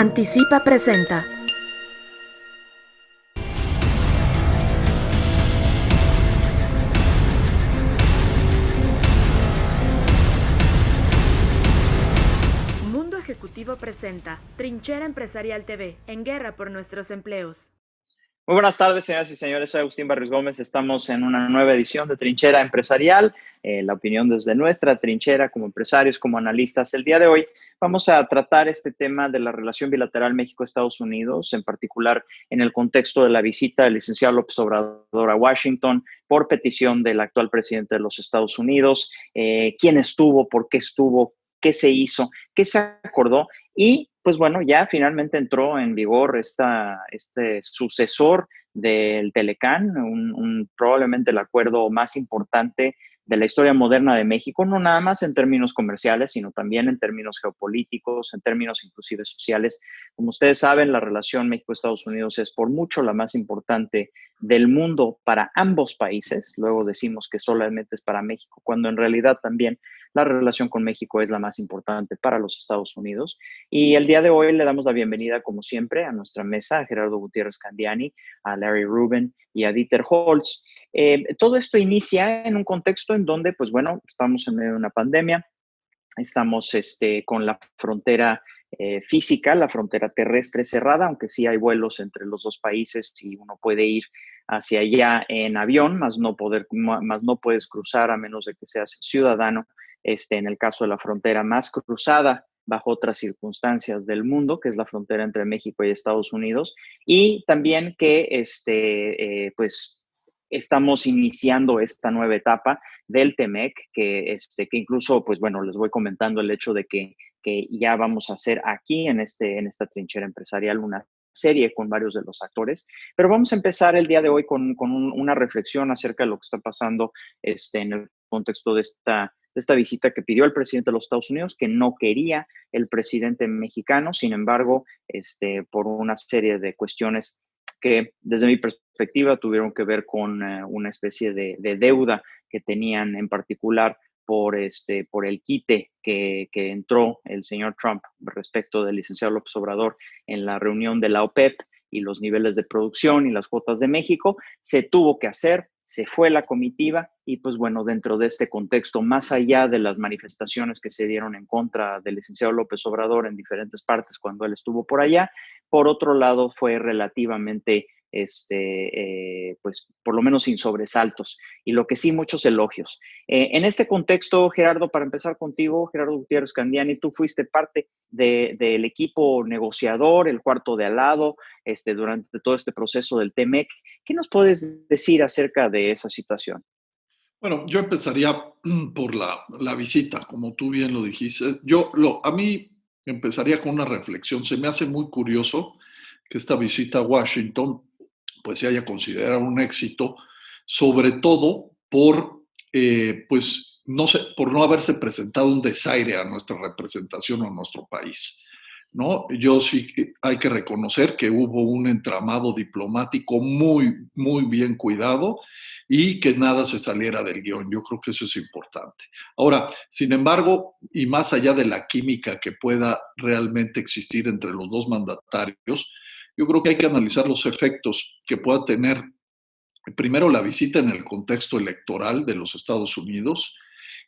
Anticipa presenta. Mundo Ejecutivo presenta Trinchera Empresarial TV, en guerra por nuestros empleos. Muy buenas tardes, señoras y señores. Soy Agustín Barrios Gómez. Estamos en una nueva edición de Trinchera Empresarial, la opinión desde nuestra trinchera como empresarios, como analistas. El día de hoy vamos a tratar este tema de la relación bilateral México-Estados Unidos, en particular en el contexto de la visita del licenciado López Obrador a Washington por petición del actual presidente de los Estados Unidos. ¿Quién estuvo? ¿Por qué estuvo? ¿Qué se hizo? ¿Qué se acordó? Y pues bueno, ya finalmente entró en vigor este sucesor del Telecán, probablemente el acuerdo más importante de la historia moderna de México, no nada más en términos comerciales, sino también en términos geopolíticos, en términos inclusive sociales. Como ustedes saben, la relación México-Estados Unidos es por mucho la más importante del mundo para ambos países. Luego decimos que solamente es para México, cuando en realidad también la relación con México es la más importante para los Estados Unidos. Y el día de hoy le damos la bienvenida, como siempre, a nuestra mesa, a Gerardo Gutiérrez Candiani, a Larry Rubin y a Dieter Holtz. Todo esto inicia en un contexto en donde, pues bueno, estamos en medio de una pandemia, estamos con la frontera física, la frontera terrestre cerrada, aunque sí hay vuelos entre los dos países y uno puede ir hacia allá en avión, más no puedes cruzar a menos de que seas ciudadano, en el caso de la frontera más cruzada bajo otras circunstancias del mundo, que es la frontera entre México y Estados Unidos, y también que pues estamos iniciando esta nueva etapa del TEMEC, que incluso, pues bueno, les voy comentando el hecho de que ya vamos a hacer aquí en esta trinchera empresarial una serie con varios de los actores, pero vamos a empezar el día de hoy con una reflexión acerca de lo que está pasando en el contexto de esta visita que pidió el presidente de los Estados Unidos, que no quería el presidente mexicano. Sin embargo, por una serie de cuestiones que desde mi perspectiva tuvieron que ver con una especie de deuda que tenían en particular por el quite que entró el señor Trump respecto del licenciado López Obrador en la reunión de la OPEP y los niveles de producción y las cuotas de México. Se tuvo que hacer, se fue la comitiva y pues bueno, dentro de este contexto, más allá de las manifestaciones que se dieron en contra del licenciado López Obrador en diferentes partes cuando él estuvo por allá, por otro lado fue relativamente pues por lo menos sin sobresaltos, y lo que sí, muchos elogios. En este contexto, Gerardo, para empezar contigo, Gerardo Gutiérrez Candiani, tú fuiste parte del equipo negociador, el cuarto de al lado, durante todo este proceso del TEMEC. ¿Qué nos puedes decir acerca de esa situación? Bueno, yo empezaría por la visita, como tú bien lo dijiste. A mí empezaría con una reflexión. Se me hace muy curioso que esta visita a Washington pues se haya considerado un éxito, sobre todo pues, no sé, por no haberse presentado un desaire a nuestra representación o a nuestro país, ¿no? Yo sí hay que reconocer que hubo un entramado diplomático muy, muy bien cuidado y que nada se saliera del guión. Yo creo que eso es importante. Ahora, sin embargo, y más allá de la química que pueda realmente existir entre los dos mandatarios, yo creo que hay que analizar los efectos que pueda tener, primero, la visita en el contexto electoral de los Estados Unidos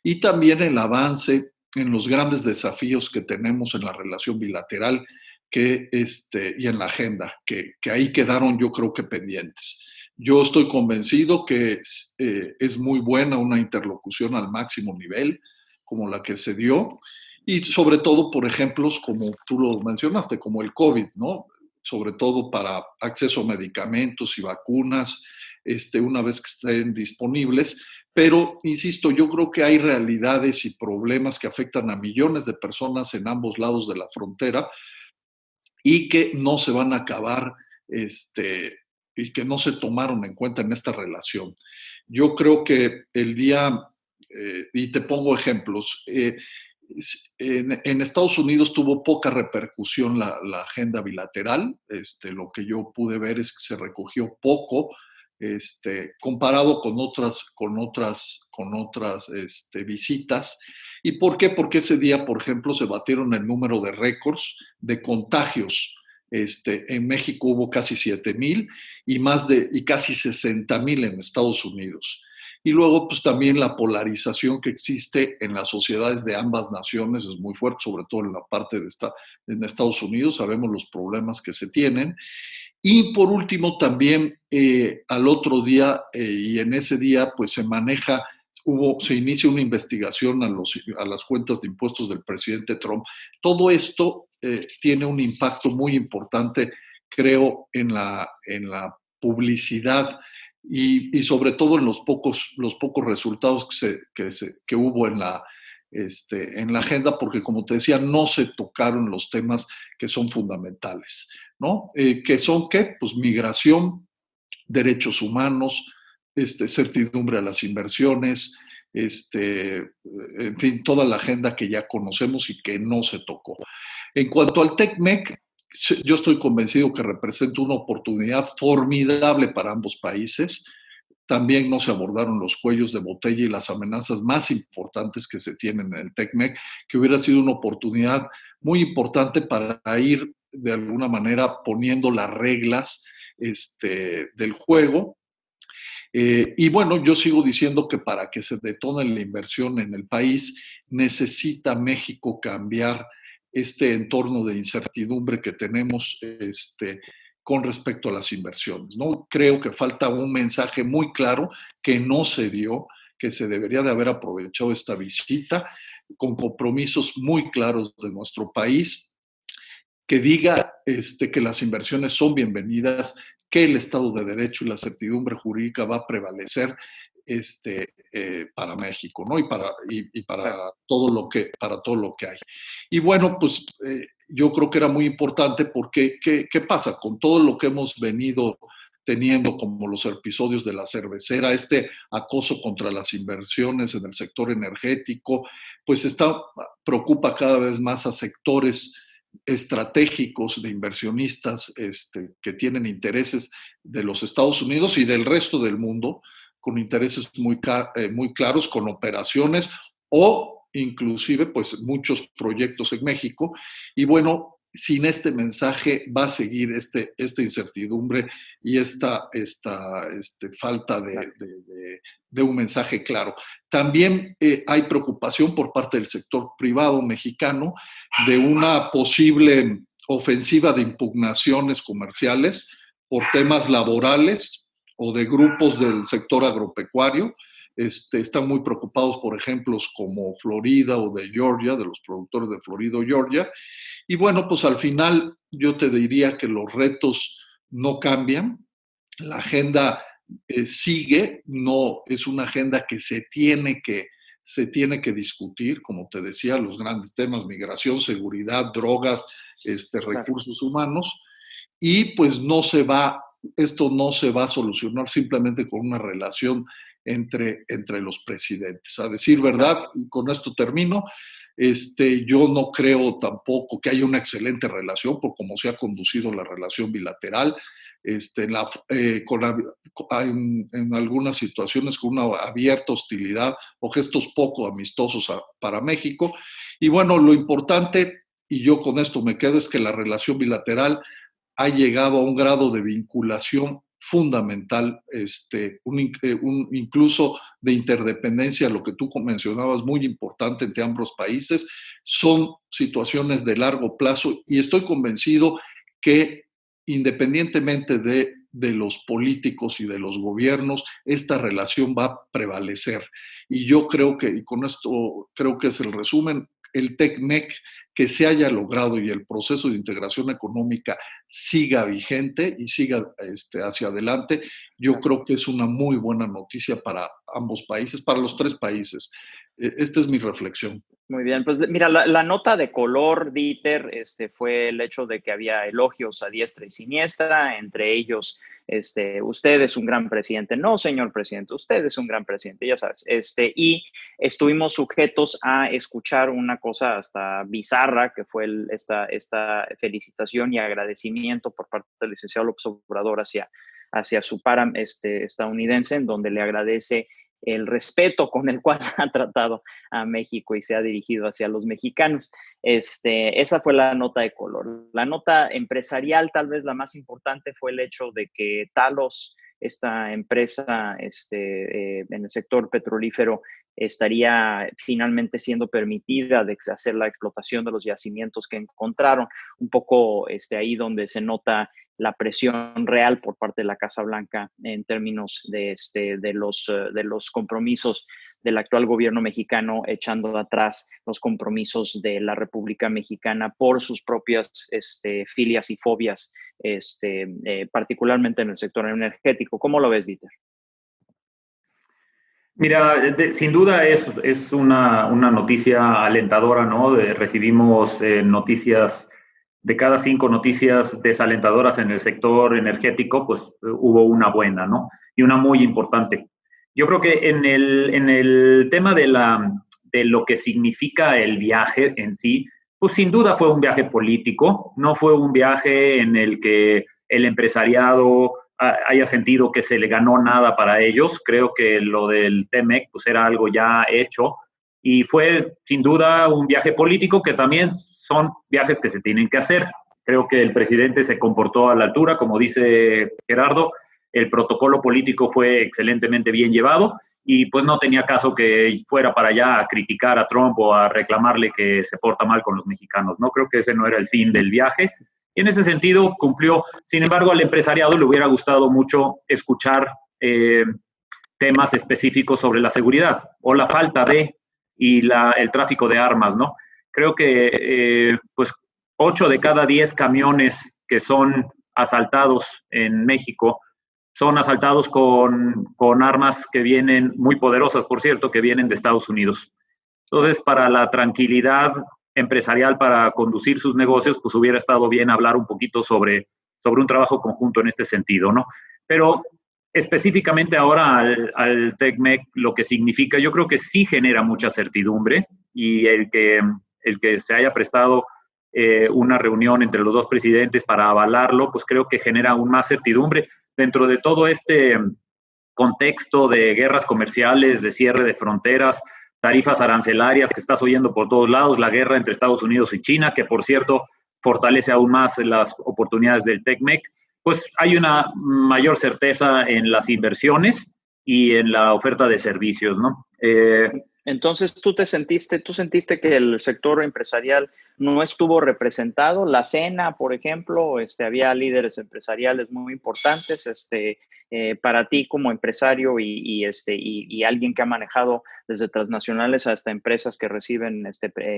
y también el avance en los grandes desafíos que tenemos en la relación bilateral y en la agenda, que ahí quedaron yo creo que pendientes. Yo estoy convencido que es muy buena una interlocución al máximo nivel, como la que se dio, y sobre todo por ejemplos como tú lo mencionaste, como el COVID, ¿no? Sobre todo para acceso a medicamentos y vacunas, una vez que estén disponibles. Pero, insisto, yo creo que hay realidades y problemas que afectan a millones de personas en ambos lados de la frontera y que no se van a acabar y que no se tomaron en cuenta en esta relación. Yo creo que y te pongo ejemplos, en Estados Unidos tuvo poca repercusión la agenda bilateral. Lo que yo pude ver es que se recogió poco comparado con otras visitas. ¿Y por qué? Porque ese día, por ejemplo, se batieron el número de récords de contagios. En México hubo casi 7,000 y casi 60,000 en Estados Unidos. Y luego, pues también la polarización que existe en las sociedades de ambas naciones es muy fuerte, sobre todo en la parte en Estados Unidos. Sabemos los problemas que se tienen. Y por último, también al otro día, y en ese día, pues se inicia una investigación a las cuentas de impuestos del presidente Trump. Todo esto tiene un impacto muy importante, creo, en la publicidad y sobre todo en los pocos resultados que hubo en la agenda, porque como te decía, no se tocaron los temas que son fundamentales, ¿no? ¿Que son qué? Pues migración, derechos humanos, certidumbre a las inversiones, en fin, toda la agenda que ya conocemos y que no se tocó. En cuanto al TECMEC, yo estoy convencido que representa una oportunidad formidable para ambos países. También no se abordaron los cuellos de botella y las amenazas más importantes que se tienen en el TECMEC, que hubiera sido una oportunidad muy importante para ir de alguna manera poniendo las reglas del juego. Y bueno, yo sigo diciendo que para que se detone la inversión en el país, necesita México cambiar este entorno de incertidumbre que tenemos con respecto a las inversiones, ¿no? Creo que falta un mensaje muy claro que no se dio, que se debería de haber aprovechado esta visita con compromisos muy claros de nuestro país, que diga que las inversiones son bienvenidas, que el Estado de Derecho y la certidumbre jurídica va a prevalecer para México, ¿no? Para todo lo que hay. Y bueno, pues yo creo que era muy importante porque, ¿qué pasa? Con todo lo que hemos venido teniendo, como los episodios de la cervecera, este acoso contra las inversiones en el sector energético, pues preocupa cada vez más a sectores estratégicos de inversionistas que tienen intereses de los Estados Unidos y del resto del mundo, con intereses muy claros, con operaciones o inclusive pues muchos proyectos en México. Y bueno, sin este mensaje va a seguir esta incertidumbre y esta falta de un mensaje claro. También hay preocupación por parte del sector privado mexicano de una posible ofensiva de impugnaciones comerciales por temas laborales o de grupos del sector agropecuario. Están muy preocupados por ejemplos como Florida o de Georgia, de los productores de Florida o Georgia. Y bueno, pues al final yo te diría que los retos no cambian, la agenda sigue, no es una agenda que se tiene que discutir, como te decía, los grandes temas, migración, seguridad, drogas, recursos humanos, y pues esto no se va a solucionar simplemente con una relación entre los presidentes. A decir verdad, y con esto termino, yo no creo tampoco que haya una excelente relación por cómo se ha conducido la relación bilateral, en algunas situaciones con una abierta hostilidad o gestos poco amistosos para México. Y bueno, lo importante, y yo con esto me quedo, es que la relación bilateral ha llegado a un grado de vinculación fundamental, incluso de interdependencia, lo que tú mencionabas, muy importante entre ambos países. Son situaciones de largo plazo y estoy convencido que independientemente de los políticos y de los gobiernos, esta relación va a prevalecer. Y yo creo que, y con esto creo que es el resumen, el TECMEC que se haya logrado y el proceso de integración económica siga vigente y siga hacia adelante, yo creo que es una muy buena noticia para ambos países, para los tres países. Esta es mi reflexión. Muy bien, pues mira, la nota de color, Dieter, fue el hecho de que había elogios a diestra y siniestra, entre ellos, usted es un gran presidente. No, señor presidente, usted es un gran presidente, ya sabes. Y estuvimos sujetos a escuchar una cosa hasta bizarra, que fue esta felicitación y agradecimiento por parte del licenciado López Obrador hacia su estadounidense, en donde le agradece el respeto con el cual ha tratado a México y se ha dirigido hacia los mexicanos. Esa fue la nota de color. La nota empresarial, tal vez la más importante, fue el hecho de que Talos, esta empresa en el sector petrolífero, estaría finalmente siendo permitida de hacer la explotación de los yacimientos que encontraron. Un poco ahí donde se nota la presión real por parte de la Casa Blanca en términos de los compromisos del actual gobierno mexicano, echando atrás los compromisos de la República Mexicana por sus propias filias y fobias, particularmente en el sector energético. ¿Cómo lo ves, Dieter? Mira, sin duda es una noticia alentadora, ¿no? Recibimos noticias, de cada 5 noticias desalentadoras en el sector energético, pues hubo una buena, ¿no? Y una muy importante. Yo creo que en el tema de lo que significa el viaje en sí, pues sin duda fue un viaje político, no fue un viaje en el que el empresariado haya sentido que se le ganó nada para ellos. Creo que lo del TEMEC pues era algo ya hecho y fue sin duda un viaje político, que también son viajes que se tienen que hacer. Creo que el presidente se comportó a la altura, como dice Gerardo, el protocolo político fue excelentemente bien llevado y pues no tenía caso que fuera para allá a criticar a Trump o a reclamarle que se porta mal con los mexicanos. No creo que ese no era el fin del viaje. Y en ese sentido cumplió. Sin embargo, al empresariado le hubiera gustado mucho escuchar temas específicos sobre la seguridad o la falta de y el tráfico de armas, ¿no? Creo que pues 8 de cada 10 camiones que son asaltados en México son asaltados con armas que vienen, muy poderosas, por cierto, que vienen de Estados Unidos. Entonces, para la tranquilidad empresarial, para conducir sus negocios, pues hubiera estado bien hablar un poquito sobre un trabajo conjunto en este sentido, ¿no? Pero específicamente ahora al TECMEC, lo que significa, yo creo que sí genera mucha certidumbre, y el que se haya prestado una reunión entre los dos presidentes para avalarlo, pues creo que genera aún más certidumbre dentro de todo este contexto de guerras comerciales, de cierre de fronteras, tarifas arancelarias que estás oyendo por todos lados, la guerra entre Estados Unidos y China, que por cierto fortalece aún más las oportunidades del TECMEC. Pues hay una mayor certeza en las inversiones y en la oferta de servicios, ¿no? Entonces, ¿tú sentiste que el sector empresarial no estuvo representado? La cena, por ejemplo, había líderes empresariales muy importantes, para ti como empresario y alguien que ha manejado desde transnacionales hasta empresas que reciben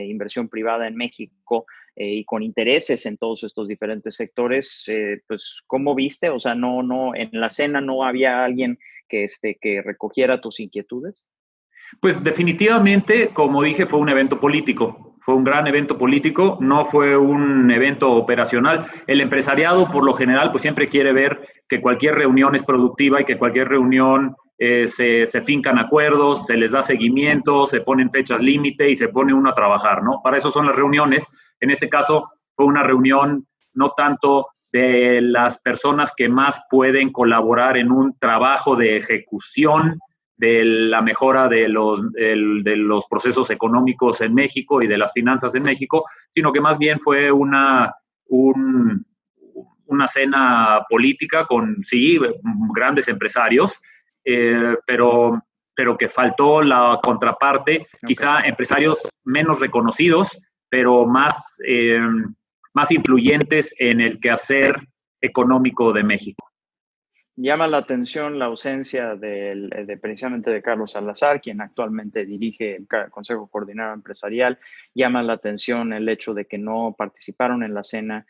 inversión privada en México y con intereses en todos estos diferentes sectores, pues, ¿cómo viste? O sea, en la cena no había alguien que recogiera tus inquietudes. Pues definitivamente, como dije, fue un evento político, fue un gran evento político, no fue un evento operacional. El empresariado, por lo general, pues siempre quiere ver que cualquier reunión es productiva y que cualquier reunión se fincan acuerdos, se les da seguimiento, se ponen fechas límite y se pone uno a trabajar, ¿no? Para eso son las reuniones. En este caso fue una reunión no tanto de las personas que más pueden colaborar en un trabajo de ejecución de la mejora de los procesos económicos en México y de las finanzas en México, sino que más bien fue una cena política con, sí, grandes empresarios, pero que faltó la contraparte, quizá empresarios menos reconocidos, pero más influyentes en el quehacer económico de México. Llama la atención la ausencia precisamente de Carlos Salazar, quien actualmente dirige el Consejo Coordinador Empresarial. Llama la atención el hecho de que no participaron en la cena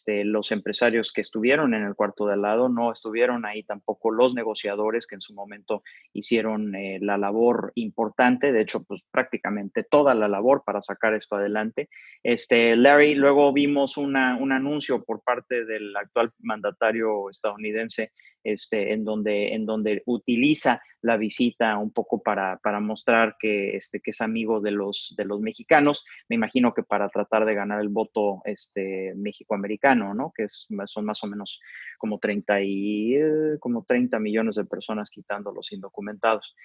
los empresarios que estuvieron en el cuarto de al lado, no estuvieron ahí tampoco los negociadores que en su momento hicieron la labor importante, de hecho, pues prácticamente toda la labor para sacar esto adelante. Larry, luego vimos un anuncio por parte del actual mandatario estadounidense, en donde utiliza la visita un poco para mostrar que es amigo de los mexicanos. Me imagino que para tratar de ganar el voto mexicoamericano, ¿no? Que son más o menos como 30 millones de personas, quitando los indocumentados.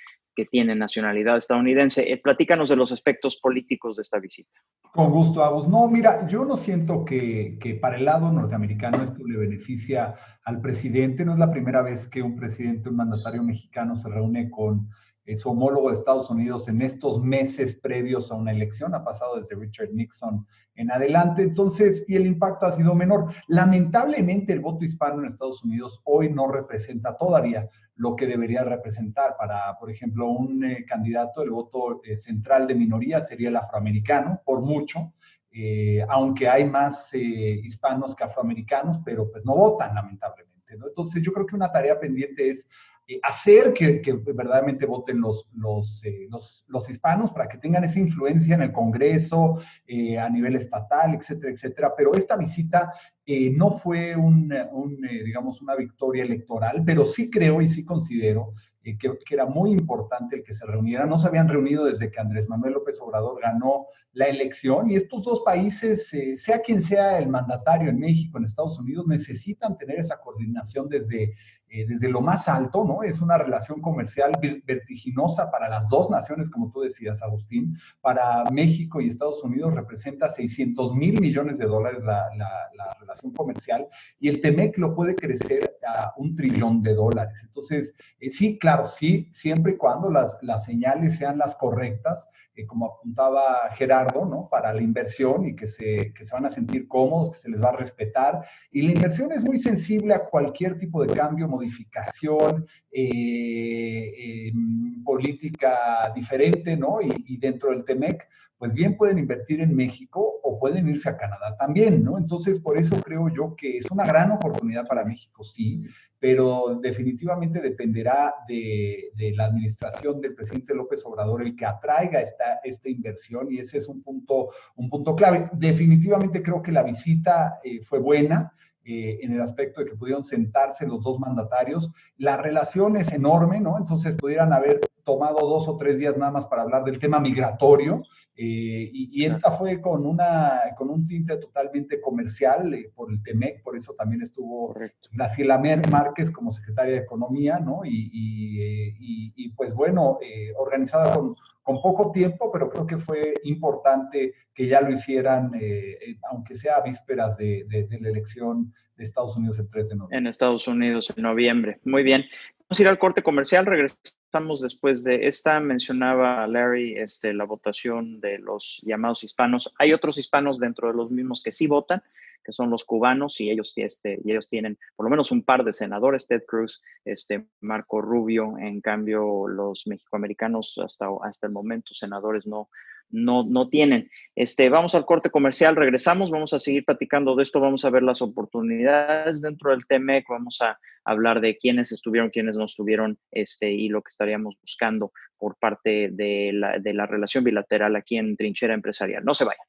que tiene nacionalidad estadounidense. Platícanos de los aspectos políticos de esta visita. Con gusto, Agus. No, mira, yo no siento que para el lado norteamericano esto le beneficia al presidente. No es la primera vez que un presidente, un mandatario mexicano se reúne con su homólogo de Estados Unidos en estos meses previos a una elección. Ha pasado desde Richard Nixon en adelante, entonces, y el impacto ha sido menor. Lamentablemente, el voto hispano en Estados Unidos hoy no representa todavía lo que debería representar. Para, por ejemplo, un candidato, el voto central de minoría sería el afroamericano, por mucho, aunque hay más hispanos que afroamericanos, pero pues no votan, lamentablemente, ¿no? Entonces, yo creo que una tarea pendiente es hacer que verdaderamente voten los hispanos para que tengan esa influencia en el Congreso, a nivel estatal, etcétera, etcétera. Pero esta visita no fue digamos, una victoria electoral, pero sí creo y sí considero que era muy importante el que se reunieran. No se habían reunido desde que Andrés Manuel López Obrador ganó la elección, y estos dos países, sea quien sea el mandatario en México, en Estados Unidos, necesitan tener esa coordinación desde lo más alto, ¿no? Es una relación comercial vertiginosa para las dos naciones, como tú decías, Agustín. Para México y Estados Unidos representa $600,000 millones la relación comercial, y el TEMEC lo puede crecer a $1 trillón. Entonces, sí, claro, sí, siempre y cuando las señales sean las correctas, como apuntaba Gerardo, ¿no? Para la inversión, y que se van a sentir cómodos, que se les va a respetar. Y la inversión es muy sensible a cualquier tipo de cambio, modificación, política diferente, ¿no? Y dentro del TEMEC, pues bien pueden invertir en México o pueden irse a Canadá también, ¿no? Entonces, por eso creo yo que es una gran oportunidad para México, sí, pero definitivamente dependerá de la administración del presidente López Obrador el que atraiga esta inversión, y ese es un punto clave. Definitivamente creo que la visita fue buena, en el aspecto de que pudieron sentarse los dos mandatarios. La relación es enorme, ¿no? Entonces pudieran haber tomado 2 o 3 días nada más para hablar del tema migratorio, y esta fue con un tinte totalmente comercial, por el TEMEC. Por eso también estuvo Graciela Márquez como secretaria de Economía, ¿no? Y pues bueno, organizada con poco tiempo, pero creo que fue importante que ya lo hicieran, aunque sea a vísperas de la elección de Estados Unidos el 3 de noviembre. En Estados Unidos en noviembre. Muy bien. Vamos a ir al corte comercial. Regresamos después de esta. Mencionaba Larry la votación de los llamados hispanos. Hay otros hispanos dentro de los mismos que sí votan, que son los cubanos, y ellos tienen por lo menos un par de senadores, Ted Cruz, Marco Rubio. En cambio, los mexicoamericanos hasta el momento senadores no tienen. Vamos al corte comercial, regresamos, vamos a seguir platicando de esto, vamos a ver las oportunidades dentro del TEMEC, vamos a hablar de quiénes estuvieron, quiénes no estuvieron, y lo que estaríamos buscando por parte de la relación bilateral aquí en Trinchera Empresarial. No se vayan.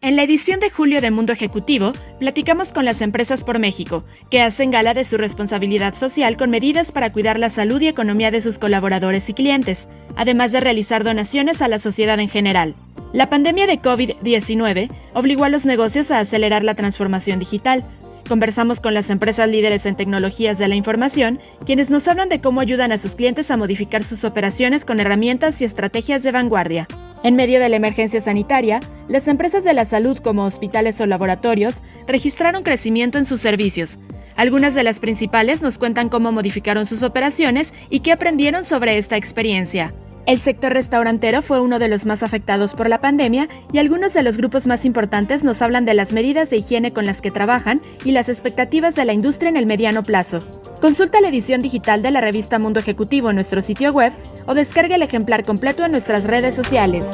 En la edición de julio de Mundo Ejecutivo, platicamos con las Empresas por México, que hacen gala de su responsabilidad social con medidas para cuidar la salud y economía de sus colaboradores y clientes, además de realizar donaciones a la sociedad en general. La pandemia de COVID-19 obligó a los negocios a acelerar la transformación digital. Conversamos con las empresas líderes en tecnologías de la información, quienes nos hablan de cómo ayudan a sus clientes a modificar sus operaciones con herramientas y estrategias de vanguardia. En medio de la emergencia sanitaria, las empresas de la salud como hospitales o laboratorios registraron crecimiento en sus servicios. Algunas de las principales nos cuentan cómo modificaron sus operaciones y qué aprendieron sobre esta experiencia. El sector restaurantero fue uno de los más afectados por la pandemia, y algunos de los grupos más importantes nos hablan de las medidas de higiene con las que trabajan y las expectativas de la industria en el mediano plazo. Consulta la edición digital de la revista Mundo Ejecutivo en nuestro sitio web o descarga el ejemplar completo en nuestras redes sociales.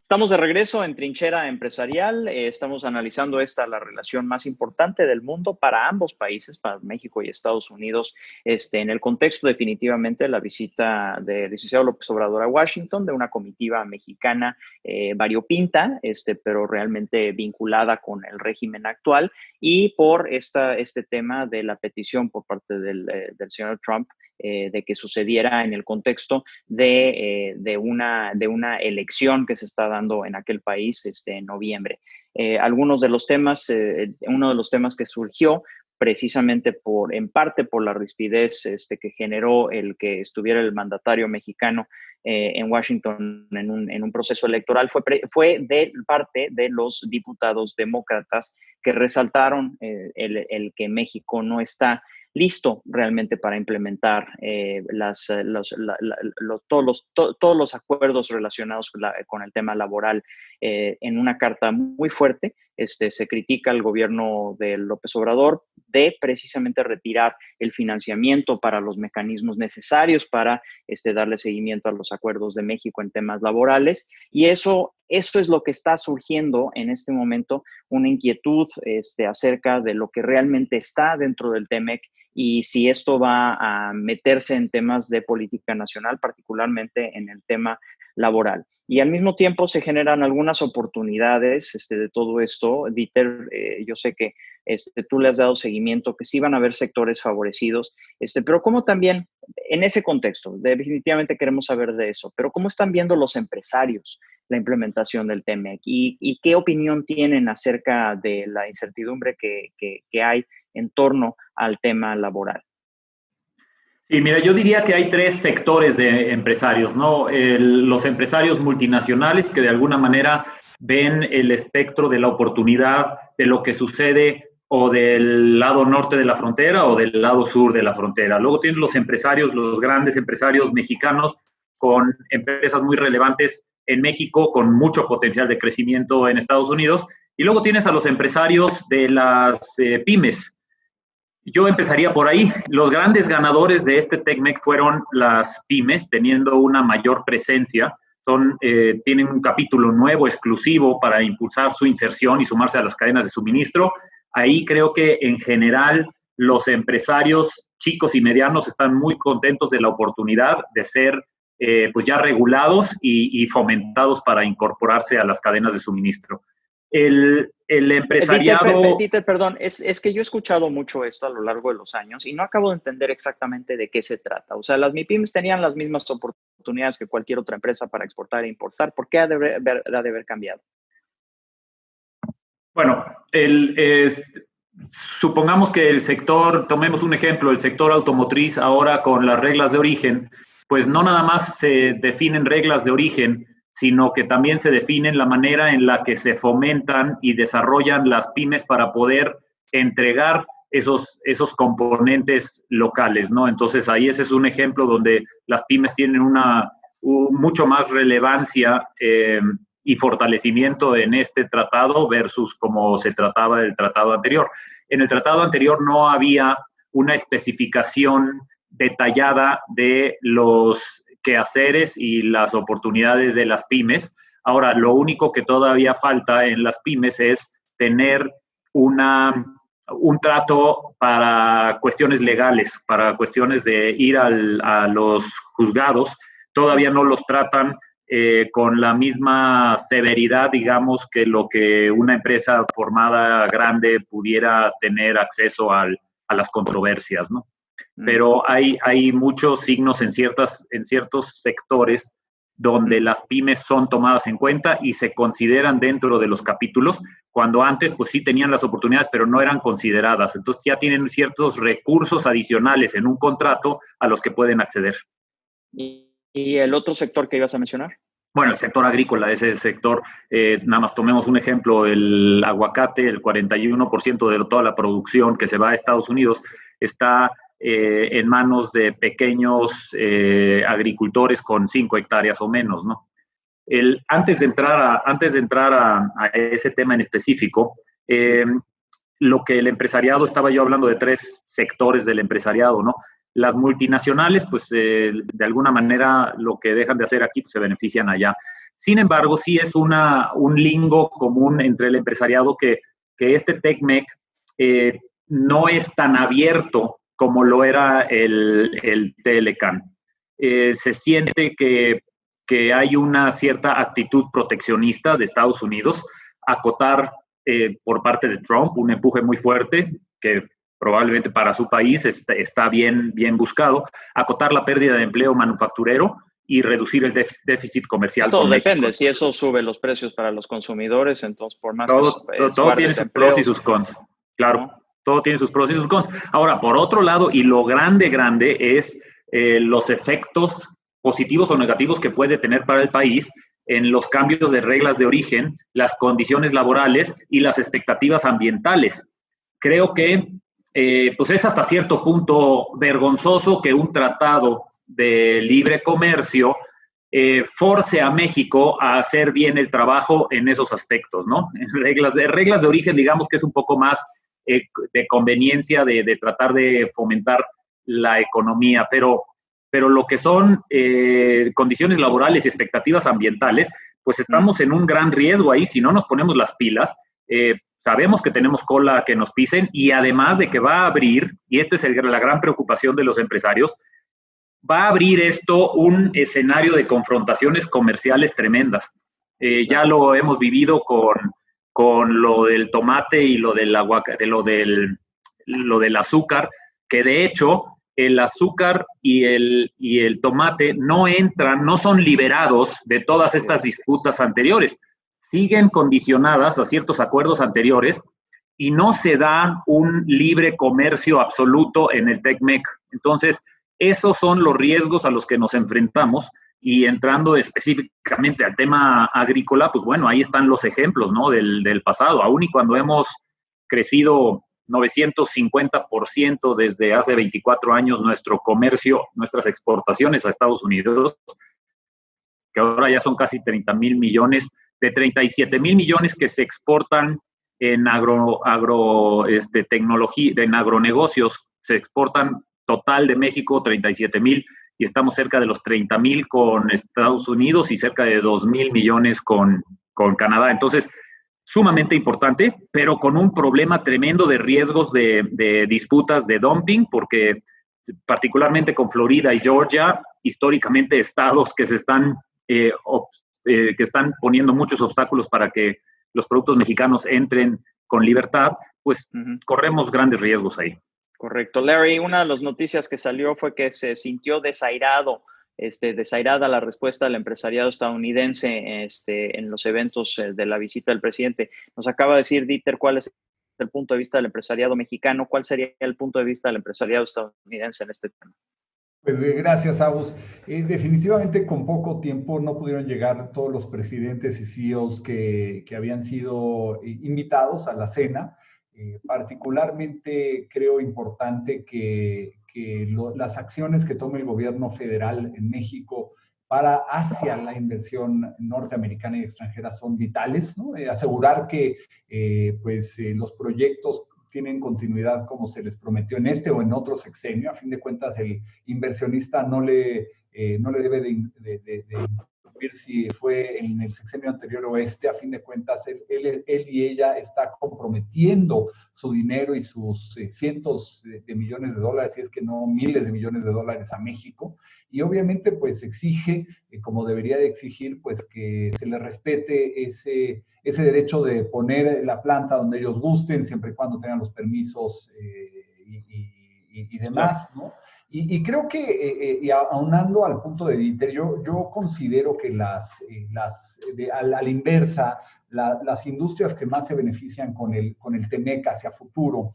Estamos de regreso en Trinchera Empresarial. Estamos analizando la relación más importante del mundo para ambos países, para México y Estados Unidos, en el contexto definitivamente de la visita del licenciado López Obrador a Washington, de una comitiva mexicana variopinta, pero realmente vinculada con el régimen actual, y por este tema de la petición por parte del señor Trump de que sucediera en el contexto de una elección que se está dando en aquel país en noviembre. Algunos de los temas, uno de los temas que surgió precisamente en parte por la rispidez que generó el que estuviera el mandatario mexicano en Washington en un proceso electoral, fue de parte de los diputados demócratas que resaltaron el que México no está listo realmente para implementar todos los acuerdos relacionados con el tema laboral. En una carta muy fuerte, se critica al gobierno de López Obrador de precisamente retirar el financiamiento para los mecanismos necesarios para darle seguimiento a los acuerdos de México en temas laborales, y eso es lo que está surgiendo en este momento, una inquietud acerca de lo que realmente está dentro del TEMEC y si esto va a meterse en temas de política nacional, particularmente en el tema laboral. Y al mismo tiempo se generan algunas oportunidades de todo esto. Dieter, yo sé que tú le has dado seguimiento, que sí van a haber sectores favorecidos, pero cómo también, en ese contexto, definitivamente queremos saber de eso, pero cómo están viendo los empresarios la implementación del TEMEC y qué opinión tienen acerca de la incertidumbre que hay en torno al tema laboral. Sí, mira, yo diría que hay tres sectores de empresarios, ¿no? Los empresarios multinacionales que de alguna manera ven el espectro de la oportunidad de lo que sucede o del lado norte de la frontera o del lado sur de la frontera. Luego tienen los empresarios, los grandes empresarios mexicanos con empresas muy relevantes en México, con mucho potencial de crecimiento en Estados Unidos. Y luego tienes a los empresarios de las pymes. Yo empezaría por ahí. Los grandes ganadores de este TEMEC fueron las pymes, teniendo una mayor presencia. Tienen un capítulo nuevo, exclusivo, para impulsar su inserción y sumarse a las cadenas de suministro. Ahí creo que, en general, los empresarios chicos y medianos están muy contentos de la oportunidad de ser pues ya regulados y fomentados para incorporarse a las cadenas de suministro. El empresariado... Dieter, perdón, es que yo he escuchado mucho esto a lo largo de los años y no acabo de entender exactamente de qué se trata. O sea, las MIPYMES tenían las mismas oportunidades que cualquier otra empresa para exportar e importar. ¿Por qué ha de haber cambiado? Bueno, supongamos que el sector, tomemos un ejemplo, el sector automotriz ahora con las reglas de origen, pues no nada más se definen reglas de origen, sino que también se definen la manera en la que se fomentan y desarrollan las pymes para poder entregar esos componentes locales, ¿no? Entonces, ahí ese es un ejemplo donde las pymes tienen mucho más relevancia y fortalecimiento en este tratado versus como se trataba del tratado anterior. En el tratado anterior no había una especificación detallada de los quehaceres y las oportunidades de las pymes. Ahora, lo único que todavía falta en las pymes es tener un trato para cuestiones legales, para cuestiones de ir a los juzgados. Todavía no los tratan con la misma severidad, digamos, que lo que una empresa formada grande pudiera tener acceso a las controversias, ¿no? Pero hay muchos signos en ciertos sectores donde las pymes son tomadas en cuenta y se consideran dentro de los capítulos, cuando antes pues sí tenían las oportunidades, pero no eran consideradas. Entonces ya tienen ciertos recursos adicionales en un contrato a los que pueden acceder. ¿Y el otro sector que ibas a mencionar? Bueno, el sector agrícola, ese sector, nada más tomemos un ejemplo, el aguacate, el 41% de toda la producción que se va a Estados Unidos está en manos de pequeños agricultores con 5 hectáreas o menos, ¿no? Antes de entrar a ese tema en específico, lo que el empresariado, estaba yo hablando de 3 sectores del empresariado, ¿no? Las multinacionales, pues de alguna manera lo que dejan de hacer aquí pues, se benefician allá. Sin embargo, sí es un lingo común entre el empresariado que este TECMEC no es tan abierto como lo era el TLCAN. Se siente que hay una cierta actitud proteccionista de Estados Unidos, acotar por parte de Trump un empuje muy fuerte que probablemente para su país está bien buscado, acotar la pérdida de empleo manufacturero y reducir el déficit comercial. Todo depende, si eso sube los precios para los consumidores, entonces por más todo tiene sus pros y sus cons, claro, ¿no? Todo tiene sus pros y sus cons. Ahora, por otro lado, y lo grande es los efectos positivos o negativos que puede tener para el país en los cambios de reglas de origen, las condiciones laborales y las expectativas ambientales. Creo que pues es hasta cierto punto vergonzoso que un tratado de libre comercio force a México a hacer bien el trabajo en esos aspectos, ¿no? En reglas de origen, digamos que es un poco más de conveniencia de tratar de fomentar la economía, pero lo que son condiciones laborales y expectativas ambientales, pues estamos en un gran riesgo ahí si no nos ponemos las pilas. Sabemos que tenemos cola que nos pisen y además de que va a abrir, y esta es la gran preocupación de los empresarios, va a abrir esto un escenario de confrontaciones comerciales tremendas. Ya lo hemos vivido con lo del tomate y lo del azúcar, que de hecho el azúcar y el tomate no son liberados de todas estas disputas anteriores. Siguen condicionadas a ciertos acuerdos anteriores y no se da un libre comercio absoluto en el TECMEC. Entonces, esos son los riesgos a los que nos enfrentamos y entrando específicamente al tema agrícola, pues bueno, ahí están los ejemplos, ¿no? del pasado. Aún y cuando hemos crecido 950% desde hace 24 años nuestro comercio, nuestras exportaciones a Estados Unidos, que ahora ya son casi 30,000 millones, de 37,000 millones que se exportan en tecnología, en agronegocios, se exportan total de México 37,000 y estamos cerca de los 30,000 con Estados Unidos y cerca de 2,000 millones con Canadá. Entonces, sumamente importante, pero con un problema tremendo de riesgos de disputas de dumping, porque particularmente con Florida y Georgia, históricamente estados que que están poniendo muchos obstáculos para que los productos mexicanos entren con libertad, pues corremos grandes riesgos ahí. Correcto. Larry, una de las noticias que salió fue que se sintió desairada la respuesta del empresariado estadounidense en los eventos de la visita del presidente. Nos acaba de decir Dieter cuál es el punto de vista del empresariado mexicano, cuál sería el punto de vista del empresariado estadounidense en este tema. Pues gracias, Agus. Definitivamente con poco tiempo no pudieron llegar todos los presidentes y CEOs que habían sido invitados a la cena. Particularmente creo importante que las acciones que tome el gobierno federal en México hacia la inversión norteamericana y extranjera son vitales, ¿no? Asegurar que los proyectos tienen continuidad como se les prometió en este o en otro sexenio. A fin de cuentas, el inversionista no le debe de ver si fue en el sexenio anterior o a fin de cuentas, él y ella está comprometiendo su dinero y sus cientos de millones de dólares, si es que no miles de millones de dólares a México, y obviamente pues exige, como debería de exigir, pues que se le respete ese derecho de poner la planta donde ellos gusten, siempre y cuando tengan los permisos y demás, ¿no? Y creo que, aunando al punto de Dieter, yo considero que a la inversa, las industrias que más se benefician con el TEMEC hacia futuro,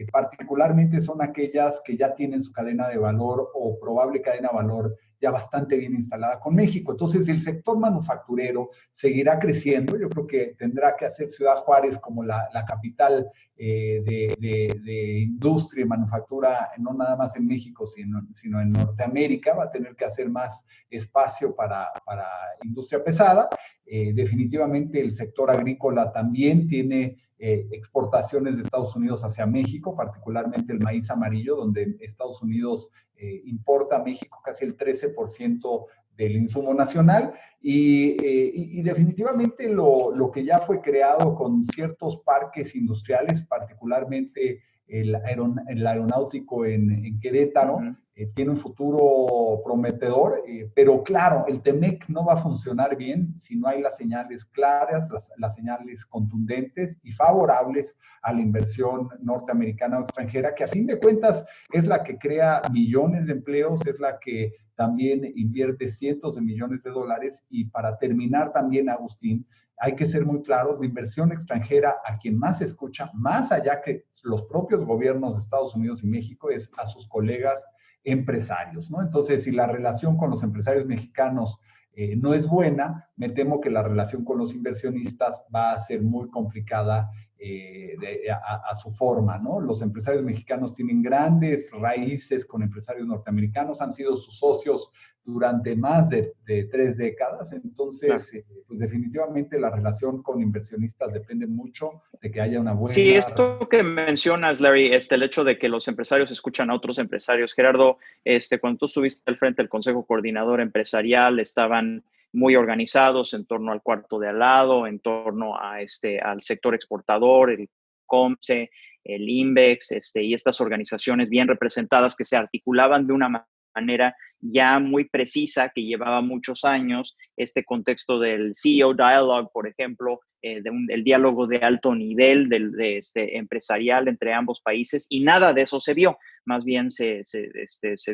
particularmente son aquellas que ya tienen su cadena de valor o probable cadena de valor ya bastante bien instalada con México. Entonces, el sector manufacturero seguirá creciendo. Yo creo que tendrá que hacer Ciudad Juárez como la capital de industria y manufactura, no nada más en México, sino en Norteamérica. Va a tener que hacer más espacio para industria pesada. Definitivamente el sector agrícola también tiene exportaciones de Estados Unidos hacia México, particularmente el maíz amarillo, donde Estados Unidos importa a México casi el 13% del insumo nacional y definitivamente lo que ya fue creado con ciertos parques industriales, particularmente el aeronáutico en Querétaro, tiene un futuro prometedor, pero claro, el TEMEC no va a funcionar bien si no hay las señales claras, las señales contundentes y favorables a la inversión norteamericana o extranjera, que a fin de cuentas es la que crea millones de empleos, es la que también invierte cientos de millones de dólares. Y para terminar también, Agustín, hay que ser muy claros, la inversión extranjera a quien más escucha, más allá que los propios gobiernos de Estados Unidos y México, es a sus colegas empresarios, ¿no? Entonces, si la relación con los empresarios mexicanos no es buena, me temo que la relación con los inversionistas va a ser muy complicada a su forma, ¿no? Los empresarios mexicanos tienen grandes raíces con empresarios norteamericanos, han sido sus socios durante más de 3 décadas, entonces, pues definitivamente la relación con inversionistas depende mucho de que haya una buena... Sí, esto que mencionas, Larry, el hecho de que los empresarios escuchan a otros empresarios. Gerardo, cuando tú estuviste al frente del Consejo Coordinador Empresarial, estaban muy organizados en torno al cuarto de al lado, en torno a al sector exportador, el COMSE, el INVEX, y estas organizaciones bien representadas que se articulaban de una manera ya muy precisa, que llevaba muchos años, este contexto del CEO Dialogue, por ejemplo, el diálogo de alto nivel empresarial entre ambos países, y nada de eso se vio. Más bien se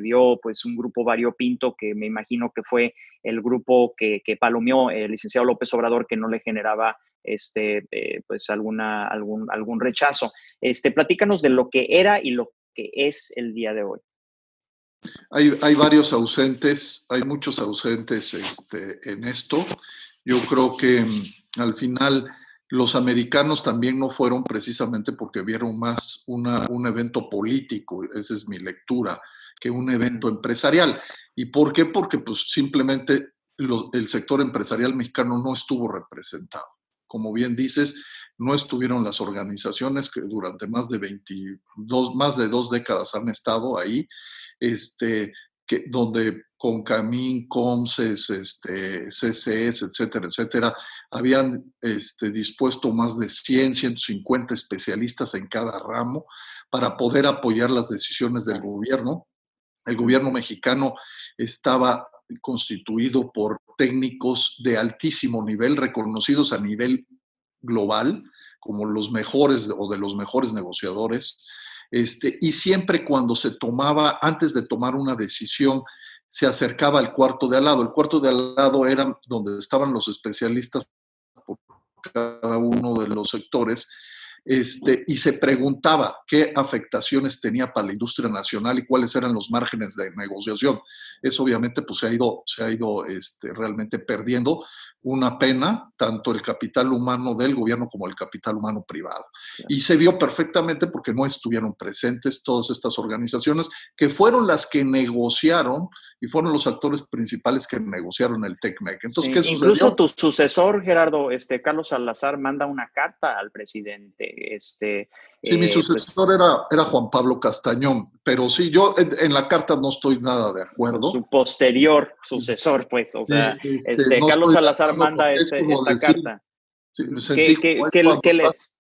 vio pues un grupo variopinto que me imagino que fue el grupo que palomeó el licenciado López Obrador, que no le generaba pues algún rechazo. Platícanos de lo que era y lo que es el día de hoy. Hay varios ausentes, hay muchos ausentes en esto. Yo creo que al final los americanos también no fueron precisamente porque vieron más un evento político, esa es mi lectura, que un evento empresarial. ¿Y por qué? Porque pues simplemente el sector empresarial mexicano no estuvo representado. Como bien dices, no estuvieron las organizaciones que durante más de 2 décadas han estado ahí, donde Concamín, COMSES, CCS, etcétera, etcétera, habían dispuesto más de 100, 150 especialistas en cada ramo para poder apoyar las decisiones del gobierno. El gobierno mexicano estaba constituido por técnicos de altísimo nivel, reconocidos a nivel global como los mejores o de los mejores negociadores. Y siempre cuando se tomaba, antes de tomar una decisión, se acercaba al cuarto de al lado. El cuarto de al lado era donde estaban los especialistas por cada uno de los sectores, y se preguntaba qué afectaciones tenía para la industria nacional y cuáles eran los márgenes de negociación. Eso obviamente pues, se ha ido realmente perdiendo. Una pena, tanto el capital humano del gobierno como el capital humano privado. Y se vio perfectamente porque no estuvieron presentes todas estas organizaciones que fueron las que negociaron y fueron los actores principales que negociaron el TECMEC. Entonces, sí, ¿qué incluso tu sucesor, Gerardo, Carlos Salazar, manda una carta al presidente. Sí, mi sucesor pues, era Juan Pablo Castañón, pero sí, yo en la carta no estoy nada de acuerdo. Su posterior sucesor, pues, o sea, no Carlos Salazar manda esta carta. Sí, ¿Qué lees?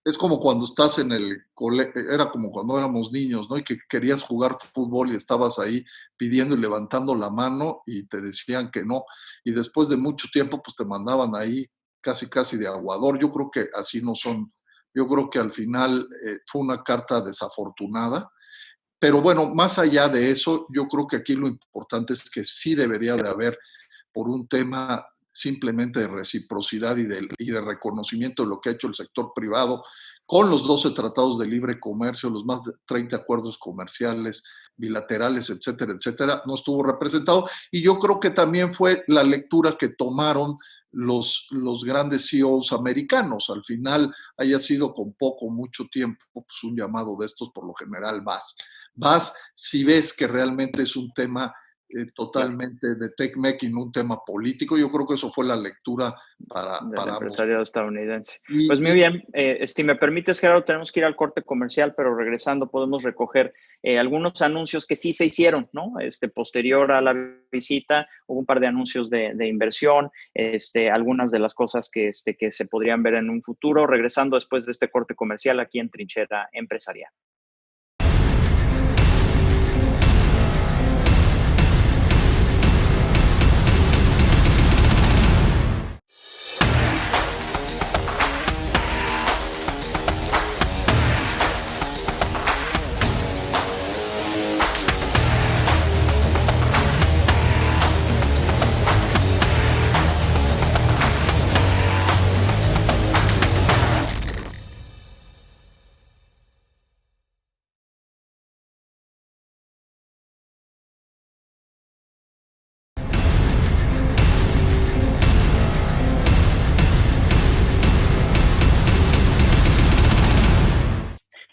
Es como cuando estás en el colegio, era como cuando éramos niños, ¿no? Y que querías jugar fútbol y estabas ahí pidiendo y levantando la mano y te decían que no. Y después de mucho tiempo, pues te mandaban ahí casi de aguador. Yo creo que así no son. Yo creo que al final fue una carta desafortunada. Pero bueno, más allá de eso, yo creo que aquí lo importante es que sí debería de haber, por un tema simplemente de reciprocidad y de reconocimiento de lo que ha hecho el sector privado, con los 12 tratados de libre comercio, los más de 30 acuerdos comerciales, bilaterales, etcétera, etcétera, no estuvo representado. Y yo creo que también fue la lectura que tomaron los grandes CEOs americanos. Al final, haya sido con mucho tiempo, pues un llamado de estos, por lo general vas si ves que realmente es un tema totalmente de tech-making un tema político. Yo creo que eso fue la lectura del empresariado estadounidense. Y, pues muy bien, si me permites, Gerardo, tenemos que ir al corte comercial, pero regresando podemos recoger algunos anuncios que sí se hicieron, ¿no? Posterior a la visita, hubo un par de anuncios de inversión, algunas de las cosas que se podrían ver en un futuro, regresando después de este corte comercial aquí en Trinchera Empresarial.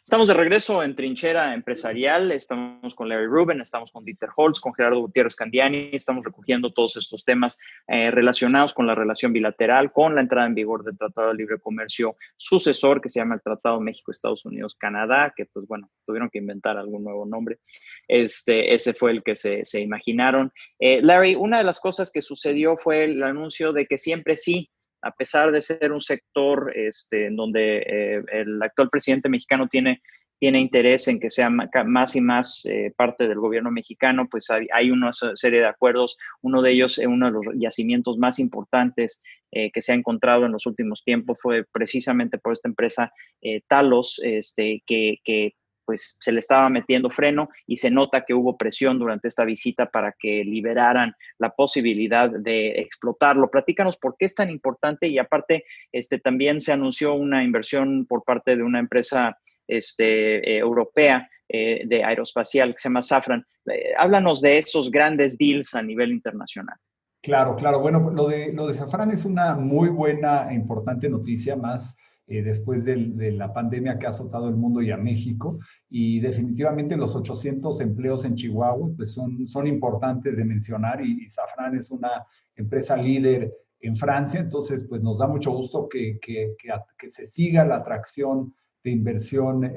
Estamos de regreso en Trinchera Empresarial, estamos con Larry Rubin, estamos con Dieter Holtz, con Gerardo Gutiérrez Candiani, estamos recogiendo todos estos temas relacionados con la relación bilateral, con la entrada en vigor del Tratado de Libre Comercio sucesor que se llama el Tratado México-Estados Unidos-Canadá, que pues bueno, tuvieron que inventar algún nuevo nombre. Ese fue el que se imaginaron. Larry, una de las cosas que sucedió fue el anuncio de que siempre sí, a pesar de ser un sector en donde el actual presidente mexicano tiene interés en que sea más y más parte del gobierno mexicano, pues hay una serie de acuerdos. Uno de ellos, uno de los yacimientos más importantes que se ha encontrado en los últimos tiempos fue precisamente por esta empresa Talos, que pues se le estaba metiendo freno y se nota que hubo presión durante esta visita para que liberaran la posibilidad de explotarlo. Platícanos por qué es tan importante y aparte también se anunció una inversión por parte de una empresa europea de aeroespacial que se llama Safran. Háblanos de esos grandes deals a nivel internacional. Claro, claro. Bueno, lo de Safran es una muy buena e importante noticia, más después de la pandemia que ha azotado el mundo y a México. Y definitivamente los 800 empleos en Chihuahua pues son importantes de mencionar y Safran es una empresa líder en Francia. Entonces, pues nos da mucho gusto que se siga la atracción de inversión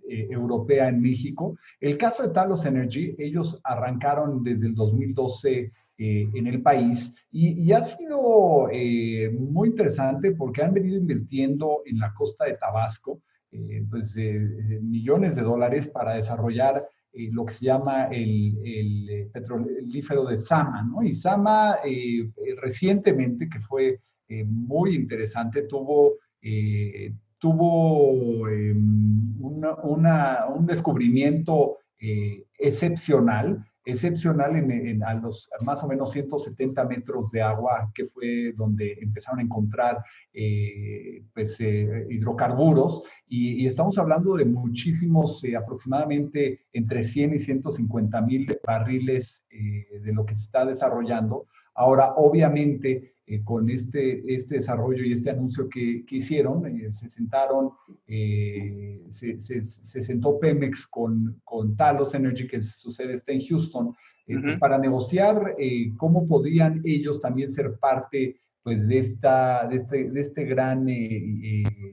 europea en México. El caso de Talos Energy, ellos arrancaron desde el 2012 en el país y ha sido muy interesante porque han venido invirtiendo en la costa de Tabasco millones de dólares para desarrollar lo que se llama el petrolífero de Zama, ¿no? Y Zama recientemente, que fue muy interesante, tuvo un descubrimiento excepcional a los más o menos 170 metros de agua, que fue donde empezaron a encontrar hidrocarburos, y estamos hablando de muchísimos, aproximadamente entre 100 y 150 mil barriles de lo que se está desarrollando. Ahora, obviamente, con este desarrollo y este anuncio que hicieron, se sentó Pemex con Talos Energy, que su sede está en Houston, pues para negociar cómo podrían ellos también ser parte pues de este gran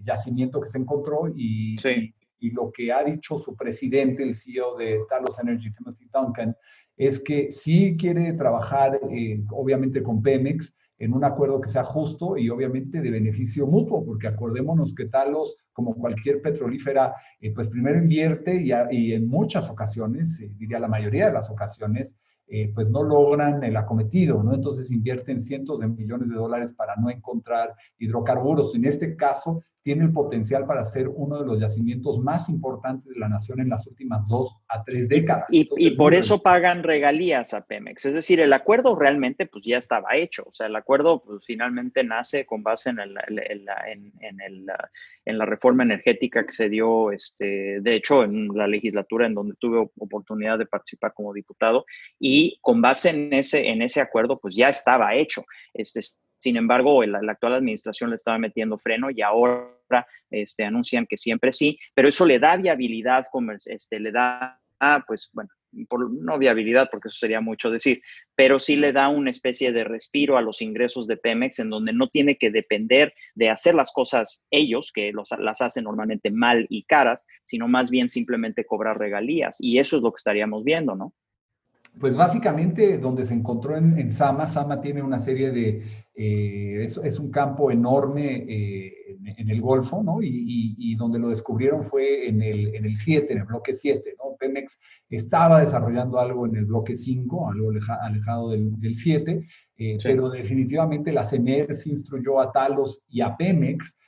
yacimiento que se encontró Sí. y lo que ha dicho su presidente, el CEO de Talos Energy, Timothy Duncan, es que sí quiere trabajar obviamente con Pemex en un acuerdo que sea justo y obviamente de beneficio mutuo, porque acordémonos que Talos, como cualquier petrolífera, pues primero invierte y en muchas ocasiones, diría la mayoría de las ocasiones, pues no logran el acometido, ¿no? Entonces invierten cientos de millones de dólares para no encontrar hidrocarburos. En este caso, tiene el potencial para ser uno de los yacimientos más importantes de la nación en las últimas 2 a 3 décadas. Y por eso pagan regalías a Pemex. Es decir, el acuerdo realmente pues ya estaba hecho. O sea, el acuerdo pues finalmente nace con base en la reforma energética que se dio, de hecho, en la legislatura en donde tuve oportunidad de participar como diputado, y con base en ese acuerdo pues ya estaba hecho. Sin embargo, la actual administración le estaba metiendo freno y ahora anuncian que siempre sí, pero eso le da viabilidad, le da, pues bueno, no viabilidad, porque eso sería mucho decir, pero sí le da una especie de respiro a los ingresos de Pemex, en donde no tiene que depender de hacer las cosas ellos, que las hacen normalmente mal y caras, sino más bien simplemente cobrar regalías. Y eso es lo que estaríamos viendo, ¿no? Pues básicamente donde se encontró en Sama. Sama tiene una serie de, es un campo enorme en el Golfo, ¿no? Y donde lo descubrieron fue en el 7, en el bloque 7, ¿no? Pemex estaba desarrollando algo en el bloque 5, algo alejado del 7, Sí. pero definitivamente la CEMER instruyó a Talos y a Pemex,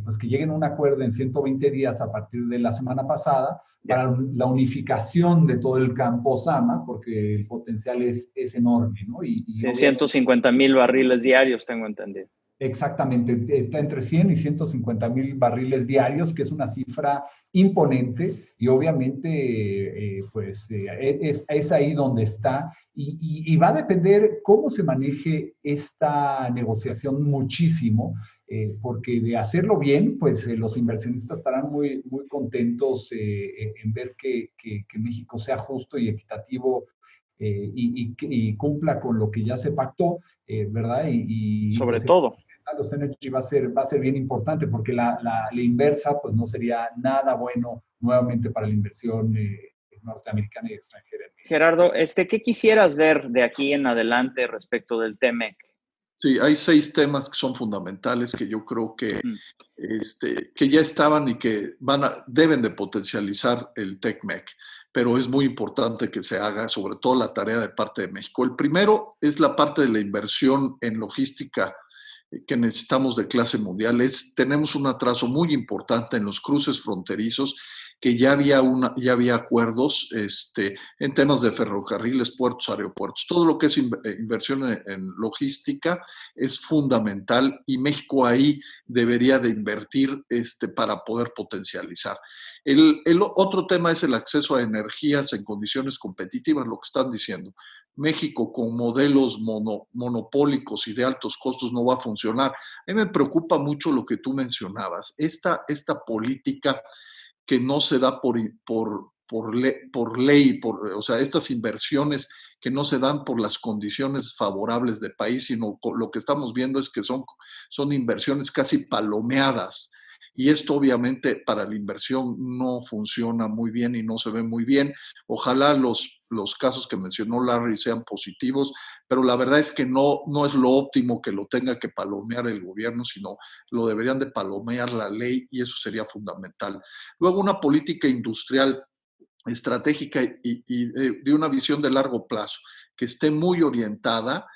pues que lleguen a un acuerdo en 120 días a partir de la semana pasada, para la unificación de todo el campo Sama, porque el potencial es enorme, ¿no? Sí, 150,000 barriles diarios, tengo entendido. Exactamente, está entre 100 y 150,000 barriles diarios, que es una cifra imponente, y obviamente es ahí donde está, y va a depender cómo se maneje esta negociación muchísimo, porque de hacerlo bien, pues los inversionistas estarán muy, muy contentos en ver que México sea justo y equitativo, y cumpla con lo que ya se pactó, ¿verdad? Sobre Pues todo. los Energy va a ser bien importante, porque la inversa pues no sería nada bueno nuevamente para la inversión norteamericana y extranjera en México. Gerardo, ¿qué quisieras ver de aquí en adelante respecto del TEMEC? Sí, hay 6 temas que son fundamentales que yo creo que ya estaban y que deben de potencializar el TECMEC, pero es muy importante que se haga, sobre todo la tarea de parte de México. El primero es la parte de la inversión en logística que necesitamos de clase mundial. Tenemos un atraso muy importante en los cruces fronterizos, que ya había acuerdos en temas de ferrocarriles, puertos, aeropuertos. Todo lo que es inversión en logística es fundamental, y México ahí debería de invertir para poder potencializar. El otro tema es el acceso a energías en condiciones competitivas, lo que están diciendo. México con modelos monopólicos y de altos costos no va a funcionar. A mí me preocupa mucho lo que tú mencionabas, esta política que no se da por ley, o sea, estas inversiones que no se dan por las condiciones favorables del país, sino lo que estamos viendo es que son inversiones casi palomeadas. Y esto obviamente para la inversión no funciona muy bien y no se ve muy bien. Ojalá los casos que mencionó Larry sean positivos, pero la verdad es que no es lo óptimo que lo tenga que palomear el gobierno, sino lo deberían de palomear la ley, y eso sería fundamental. Luego, una política industrial estratégica y de una visión de largo plazo, que esté muy orientada,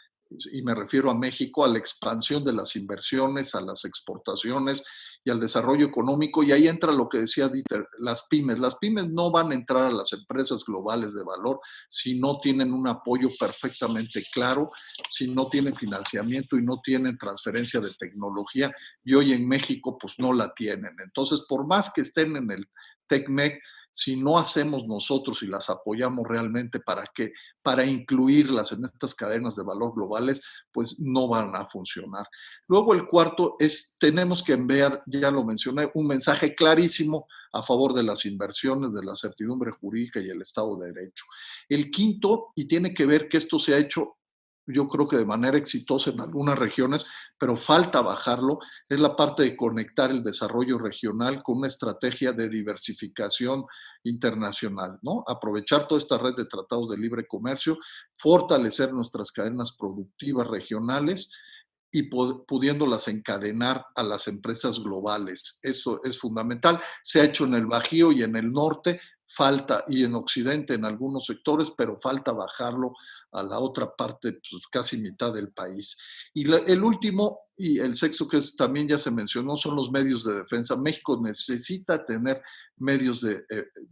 y me refiero a México, a la expansión de las inversiones, a las exportaciones y al desarrollo económico. Y ahí entra lo que decía Dieter, las pymes. Las pymes no van a entrar a las empresas globales de valor si no tienen un apoyo perfectamente claro, si no tienen financiamiento y no tienen transferencia de tecnología. Y hoy en México pues no la tienen. Entonces, por más que estén en el TECMEC, si no hacemos nosotros y las apoyamos realmente para incluirlas en estas cadenas de valor globales, pues no van a funcionar. Luego, el cuarto es, tenemos que enviar, ya lo mencioné, un mensaje clarísimo a favor de las inversiones, de la certidumbre jurídica y el Estado de Derecho. El quinto, y tiene que ver que esto se ha hecho, yo creo que de manera exitosa en algunas regiones, pero falta bajarlo, es la parte de conectar el desarrollo regional con una estrategia de diversificación internacional, ¿no? Aprovechar toda esta red de tratados de libre comercio, fortalecer nuestras cadenas productivas regionales y pudiéndolas encadenar a las empresas globales. Eso es fundamental. Se ha hecho en el Bajío y en el norte, falta, y en Occidente en algunos sectores, pero falta bajarlo a la otra parte, pues casi mitad del país. Y el último y el sexto, que también ya se mencionó, son los medios de defensa. México necesita tener medios de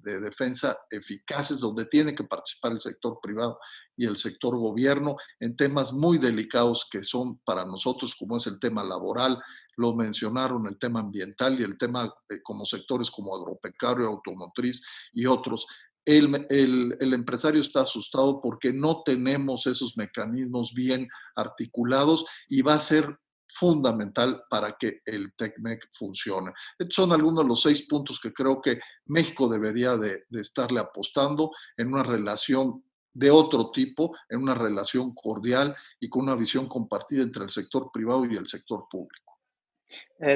defensa eficaces, donde tiene que participar el sector privado y el sector gobierno en temas muy delicados que son para nosotros, como es el tema laboral, lo mencionaron, el tema ambiental y el tema como sectores como agropecuario, automotriz y otros. El empresario está asustado porque no tenemos esos mecanismos bien articulados, y va a ser fundamental para que el TECMEC funcione. Estos son algunos de los 6 puntos que creo que México debería de estarle apostando en una relación de otro tipo, en una relación cordial y con una visión compartida entre el sector privado y el sector público.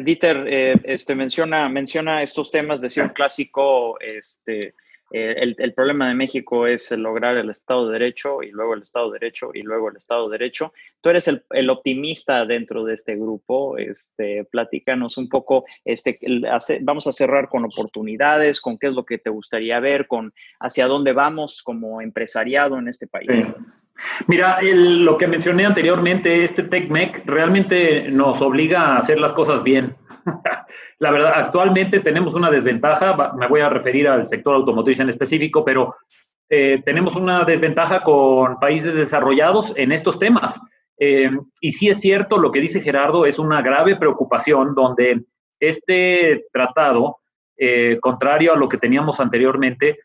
Dieter, menciona estos temas, decía un clásico, el problema de México es lograr el Estado de Derecho y luego el Estado de Derecho y luego el Estado de Derecho. Tú eres el optimista dentro de este grupo. Platícanos un poco, vamos a cerrar con oportunidades, con qué es lo que te gustaría ver, con hacia dónde vamos como empresariado en este país. Sí. Mira, lo que mencioné anteriormente, este TECMEC realmente nos obliga a hacer las cosas bien. La verdad, actualmente tenemos una desventaja, me voy a referir al sector automotriz en específico, pero tenemos una desventaja con países desarrollados en estos temas. Y sí es cierto, lo que dice Gerardo es una grave preocupación donde este tratado, contrario a lo que teníamos anteriormente,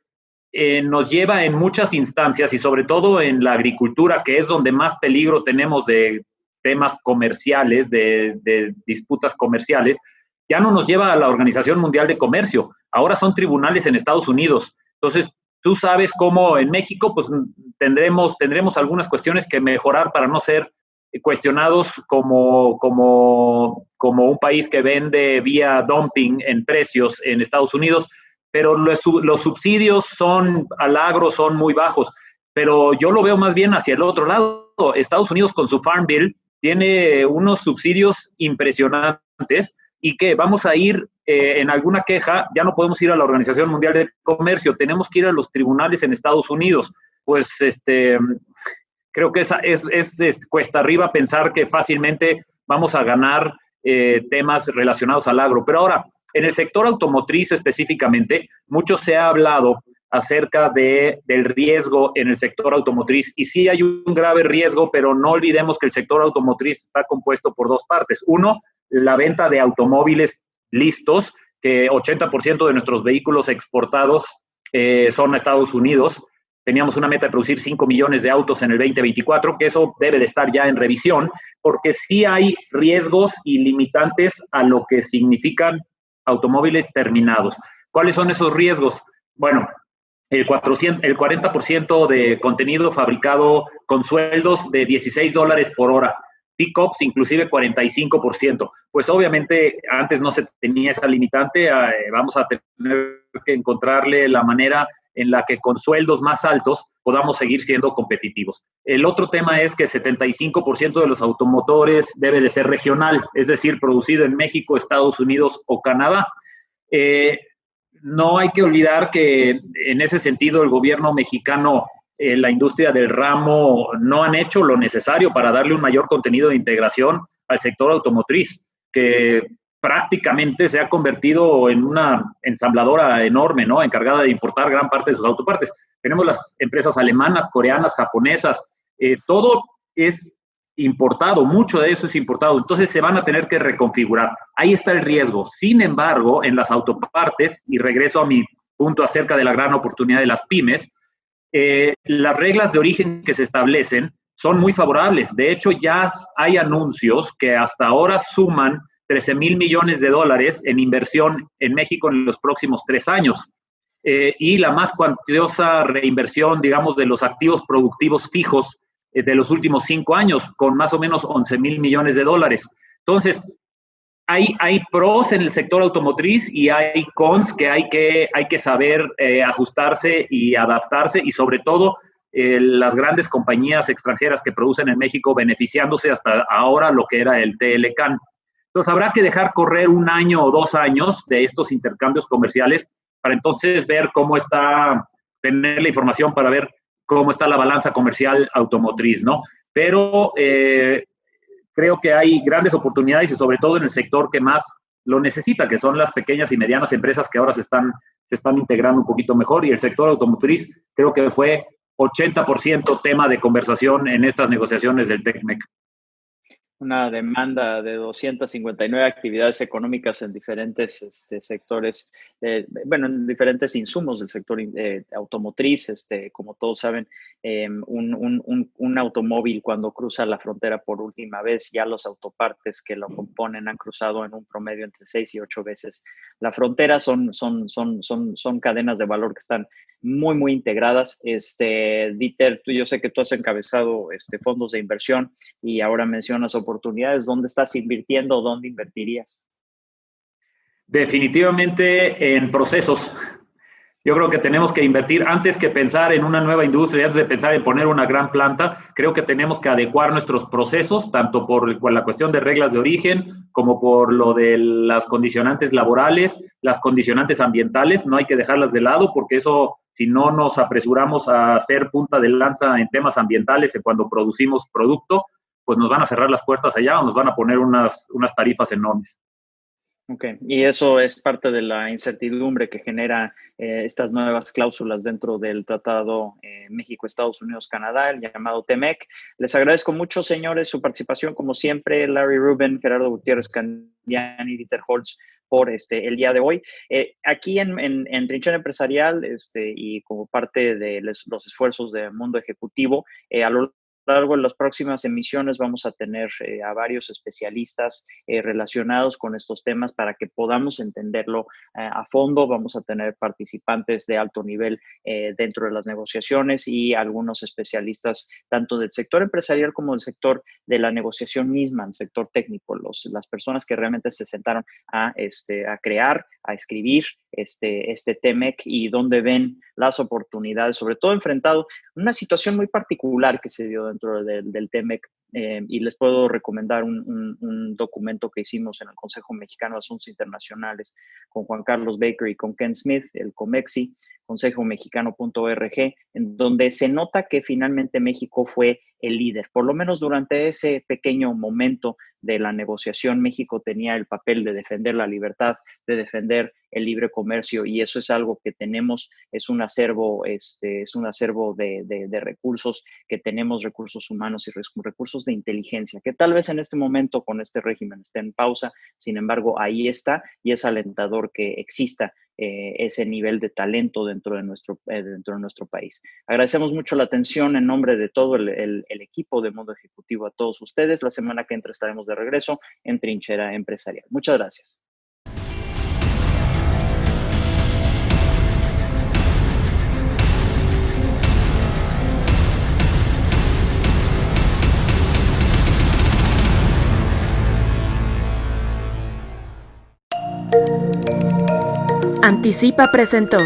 nos lleva en muchas instancias y sobre todo en la agricultura, que es donde más peligro tenemos de temas comerciales, de disputas comerciales, ya no nos lleva a la Organización Mundial de Comercio, ahora son tribunales en Estados Unidos. Entonces, tú sabes cómo en México pues tendremos algunas cuestiones que mejorar para no ser cuestionados como un país que vende vía dumping en precios en Estados Unidos, pero los subsidios al agro son muy bajos. Pero yo lo veo más bien hacia el otro lado. Estados Unidos con su Farm Bill tiene unos subsidios impresionantes y que vamos a ir en alguna queja, ya no podemos ir a la Organización Mundial de Comercio, tenemos que ir a los tribunales en Estados Unidos. Pues creo que es cuesta arriba pensar que fácilmente vamos a ganar temas relacionados al agro. Pero ahora, en el sector automotriz específicamente, mucho se ha hablado acerca del riesgo en el sector automotriz. Y sí hay un grave riesgo, pero no olvidemos que el sector automotriz está compuesto por 2 partes. Uno, la venta de automóviles listos, que 80% de nuestros vehículos exportados son a Estados Unidos. Teníamos una meta de producir 5 millones de autos en el 2024, que eso debe de estar ya en revisión, porque sí hay riesgos y limitantes a lo que significan automóviles terminados. ¿Cuáles son esos riesgos? Bueno, el 40% de contenido fabricado con sueldos de $16 por hora, pickups inclusive 45%. Pues obviamente antes no se tenía esa limitante, vamos a tener que encontrarle la manera en la que con sueldos más altos podamos seguir siendo competitivos. El otro tema es que 75% de los automotores debe de ser regional, es decir, producido en México, Estados Unidos o Canadá. No hay que olvidar que en ese sentido el gobierno mexicano, la industria del ramo, no han hecho lo necesario para darle un mayor contenido de integración al sector automotriz, que prácticamente se ha convertido en una ensambladora enorme, ¿no? Encargada de importar gran parte de sus autopartes. Tenemos las empresas alemanas, coreanas, japonesas, todo es importado, mucho de eso es importado, entonces se van a tener que reconfigurar. Ahí está el riesgo. Sin embargo, en las autopartes, y regreso a mi punto acerca de la gran oportunidad de las pymes, las reglas de origen que se establecen son muy favorables. De hecho, ya hay anuncios que hasta ahora suman 13,000 millones de dólares en inversión en México en los próximos 3 años. Y la más cuantiosa reinversión, digamos, de los activos productivos fijos de los últimos 5 años, con más o menos 11,000 millones de dólares. Entonces, hay pros en el sector automotriz y hay cons que hay que saber ajustarse y adaptarse, y sobre todo las grandes compañías extranjeras que producen en México beneficiándose hasta ahora lo que era el TLCAN. Entonces, habrá que dejar correr 1 año o 2 años de estos intercambios comerciales para entonces ver cómo está, tener la información para ver cómo está la balanza comercial automotriz, ¿no? Pero creo que hay grandes oportunidades y sobre todo en el sector que más lo necesita, que son las pequeñas y medianas empresas que ahora se están integrando un poquito mejor, y el sector automotriz creo que fue 80% tema de conversación en estas negociaciones del TECMEC. una demanda de 259 actividades económicas en diferentes sectores, en diferentes insumos del sector automotriz. Como todos saben, un automóvil cuando cruza la frontera por última vez, ya los autopartes que lo componen han cruzado en un promedio entre 6 y 8 veces la frontera. Son cadenas de valor que están muy, muy integradas. Dieter, yo sé que tú has encabezado fondos de inversión y ahora mencionas oportunidades. ¿Dónde estás invirtiendo? ¿Dónde invertirías? Definitivamente en procesos. Yo creo que tenemos que invertir antes que pensar en una nueva industria, antes de pensar en poner una gran planta. Creo que tenemos que adecuar nuestros procesos, tanto por la cuestión de reglas de origen, como por lo de las condicionantes laborales, las condicionantes ambientales. No hay que dejarlas de lado, porque eso, si no nos apresuramos a hacer punta de lanza en temas ambientales cuando producimos producto, pues nos van a cerrar las puertas allá o nos van a poner unas tarifas enormes. Ok, y eso es parte de la incertidumbre que genera estas nuevas cláusulas dentro del Tratado México-Estados Unidos-Canadá, el llamado TEMEC. Les agradezco mucho, señores, su participación, como siempre, Larry Rubin, Gerardo Gutiérrez Candiani, Dieter Holtz, por el día de hoy. Aquí en Trinchera Empresarial, y como parte de los esfuerzos del mundo ejecutivo, a lo largo de las próximas emisiones vamos a tener a varios especialistas relacionados con estos temas para que podamos entenderlo a fondo. Vamos a tener participantes de alto nivel dentro de las negociaciones y algunos especialistas tanto del sector empresarial como del sector de la negociación misma, el sector técnico, las personas que realmente se sentaron a crear, a escribir este TEMEC y donde ven las oportunidades, sobre todo enfrentado a una situación muy particular que se dio dentro del TEMEC. Y les puedo recomendar un documento que hicimos en el Consejo Mexicano de Asuntos Internacionales con Juan Carlos Baker y con Ken Smith, el COMEXI, consejomexicano.org, en donde se nota que finalmente México fue el líder. Por lo menos durante ese pequeño momento de la negociación, México tenía el papel de defender la libertad, de defender el libre comercio, y eso es algo que tenemos, es un acervo de recursos que tenemos, recursos humanos y recursos de inteligencia, que tal vez en este momento con este régimen esté en pausa. Sin embargo, ahí está, y es alentador que exista ese nivel de talento dentro de nuestro país. Agradecemos mucho la atención en nombre de todo el equipo de Mundo Ejecutivo a todos ustedes. La semana que entra estaremos de regreso en Trinchera Empresarial. Muchas gracias. Anticipa presentó